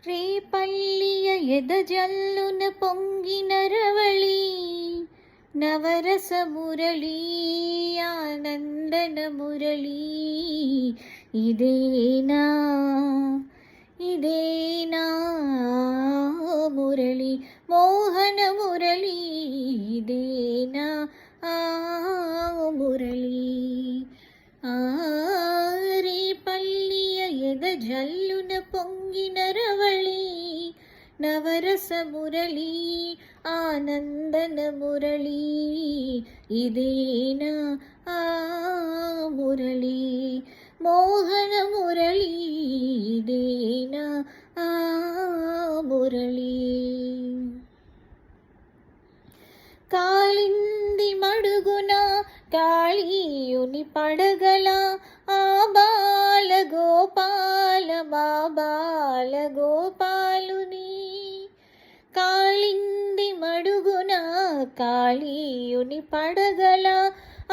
ರೇಪಲ್ಲಿಯ ಎದಜಲ್ಲುನ ಪೊಂಗಿನ ರವಳಿ ನವರಸ ಮುರಳಿ ಆನಂದನ ಮುರಳಿ ಇದೇನಾ ಇದೇನಾ ಮುರಳಿ ಮೋಹನ ಮುರಳಿ ಇದೇನಾ ಮುರಳಿ ರೇಪಲ್ಲಿಯ ಎದಜಲ್ಲುನ ಪೊಂಗಿನ ರವಳಿ ನವರಸ ಮುರಳಿ ಆನಂದನ ಮುರಳಿ ಇದೇನಾ ಮುರಳಿ ಮೋಹನ ಮುರಳಿ ಇದೇನಾ ಮುರಳಿ కాళింది మడుగున కాళీయుని పడగల ఆ బాల గోపాల మా బాల గోపాలుని కాళింది మడుగున కాళీయుని పడగల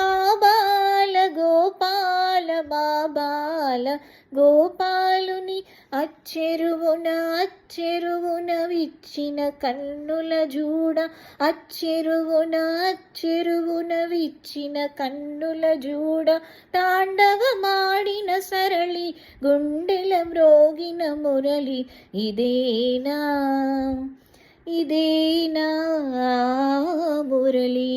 ఆ బాల గోపాల మా బాల గోపాలుని అచ్చెరువున అచ్చెరువున విచ్చిన కన్నుల జూడ అచ్చెరువున అచ్చెరువున విచ్చిన కన్నుల జూడ తాండవమాడిన సరళి గుండెల మ్రోగిన మురళి ఇదేనా ఇదేనా మురళి